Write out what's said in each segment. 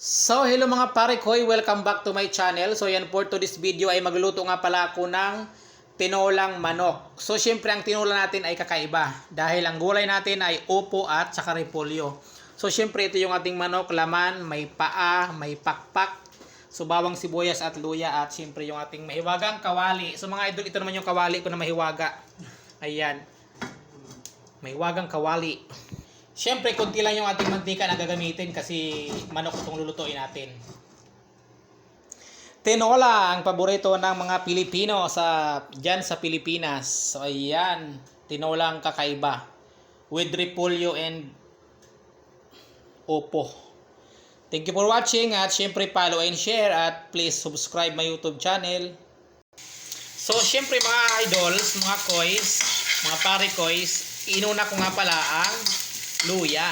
So, hello mga pare koy, welcome back to my channel. So, yan for today's video ay magluluto nga pala ako ng tinolang manok. So, syempre ang tinola natin ay kakaiba dahil ang gulay natin ay upo at saka repolyo. So, syempre ito yung ating manok, laman, may paa, may pakpak, so bawang sibuyas at luya at syempre yung ating mahiwagang kawali. So, mga idol, ito naman yung kawali ko na mahiwaga. Ayan. Mahiwagang kawali. Siyempre, kunti lang yung ating mantika na gagamitin kasi manok itong lulutuin natin. Tinola, ang paborito ng mga Pilipino dyan sa Pilipinas. So, ayan. Tinola ang kakaiba. With repolyo and opo. Thank you for watching at siyempre follow and share at please subscribe my YouTube channel. So, siyempre mga idols, mga koys, mga pare koys, inuna ko nga pala ang luya.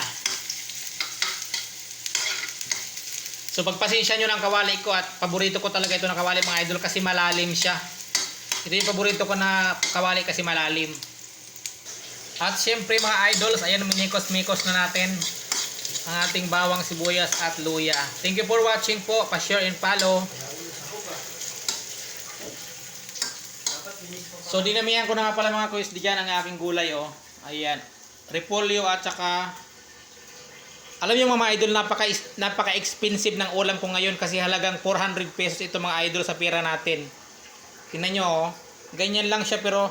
So pagpasensya nyo ng kawali ko at paborito ko talaga ito ng kawali mga idol kasi malalim siya. Ito yung paborito ko na kawali kasi malalim. At syempre mga idols, ayan minikos-mikos na natin ang ating bawang sibuyas at luya. Thank you for watching po. Pa-share and follow. So dinamihan ko na nga pala mga kuys diyan ang aking gulay oh. Ayan. Repolyo at saka alam niyo mga idol, napaka-expensive ng ulam ko ngayon kasi halagang 400 pesos ito mga idol sa pera natin. Tingnan niyo oh, ganyan lang siya pero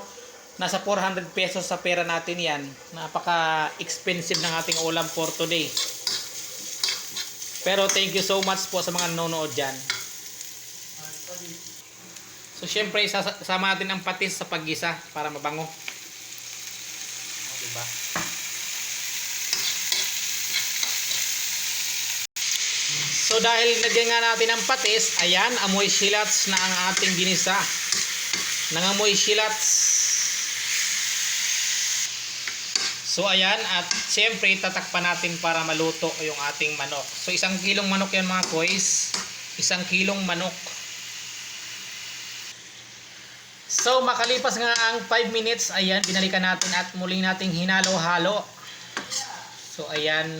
nasa 400 pesos sa pera natin yan. Napaka-expensive ng ating ulam for today. Pero thank you so much po sa mga nanonood dyan. So syempre isasama natin ang patis sa paggisa para mabango. Diba? So dahil lagyan nga natin ang patis, ayan, amoy shilats na ang ating ginisa. Nangamoy shilats. So ayan, at siyempre tatakpan natin para maluto yung ating manok. So 1 kilong manok yan mga koys. 1 kilong manok. So makalipas nga ang 5 minutes, ayan, binalikan natin at muling nating hinalo-halo. So ayan,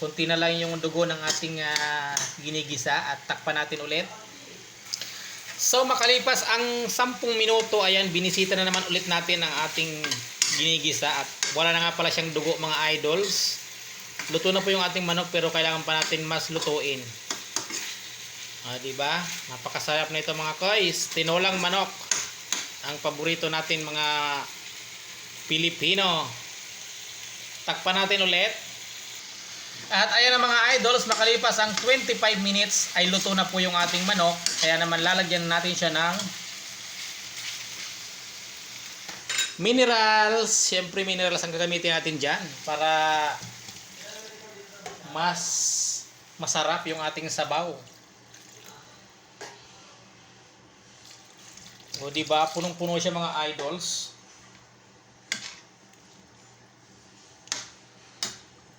kunti na lang yung dugo ng ating ginigisa at takpan natin ulit. So makalipas ang 10 minuto, ayan, binisita na naman ulit natin ang ating ginigisa at wala na nga pala siyang dugo mga idols. Luto na po yung ating manok pero kailangan pa natin mas lutuin. Diba? Napakasarap na ito mga koys. Tinolang manok. Ang paborito natin mga Pilipino. Takpan natin ulit. At ayan na mga idols, makalipas ang 25 minutes ay luto na po yung ating manok. Kaya naman lalagyan natin siya ng minerals. Siyempre minerals ang gagamitin natin dyan para mas masarap yung ating sabaw. O diba, punong-puno siya mga idols.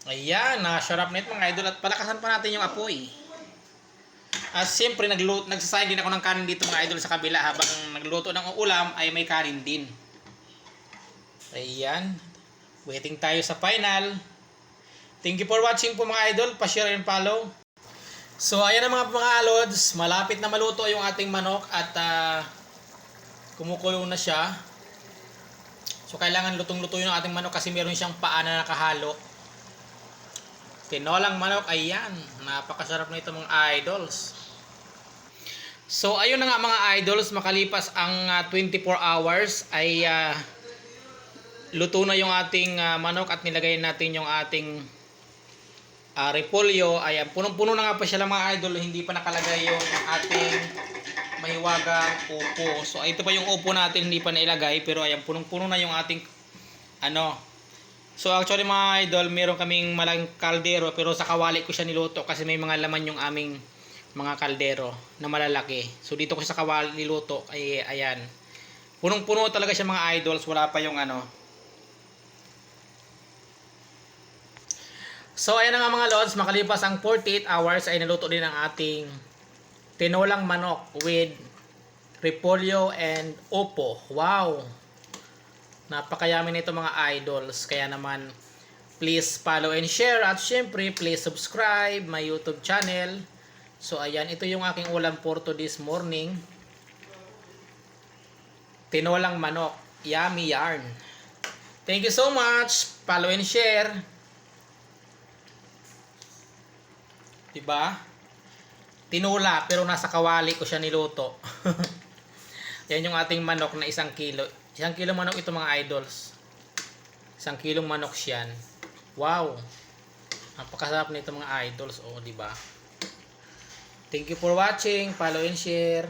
Ayan, nasarap na ito mga idol at palakasan pa natin yung apoy. At siyempre nagsasayin din ako ng kanin dito mga idol sa kabila habang nagluto ng ulam ay may kanin din. Ayan, waiting tayo sa final. Thank you for watching po mga idol, pa-share and follow. So ayan na mga alods, malapit na maluto yung ating manok at kumukulo na siya. So kailangan lutong-luto yung ating manok kasi meron siyang paa na nakahalo. Tinolang manok, ayan. Napakasarap na ito mga idols. So ayun na nga mga idols, makalipas ang 24 hours ay luto na yung ating manok at nilagay natin yung ating repolyo. Ayan, punong-puno na nga pa siya mga idol, hindi pa nakalagay yung ating mahiwagang upo. So ito pa yung upo natin, hindi pa nailagay pero ayan, punong-puno na yung ating So actually mga idol, meron kaming malaking kaldero pero sa kawali ko siya niluto kasi may mga laman yung aming mga kaldero na malalaki. So dito ko sa kawali niluto ay ayan. Punong-puno talaga siya mga idols, wala pa yung So ayan na nga mga lods, makalipas ang 48 hours ay naluto din ang ating tinolang manok with repolyo and opo. Wow! Napakayami nito mga idols. Kaya naman Please follow and share at syempre please subscribe my YouTube channel. So ayan, ito yung aking ulam for this morning. Tinolang manok. Yummy yarn. Thank you so much. Follow and share. Diba? Tinola pero nasa kawali ko siya niluto. Yan yung ating manok na 1 kilo. 1 kilo manok ito mga idols. 1 kilong manok siyan. Wow. Napakasarap nito mga idols. Oh, di ba? Thank you for watching. Follow and share.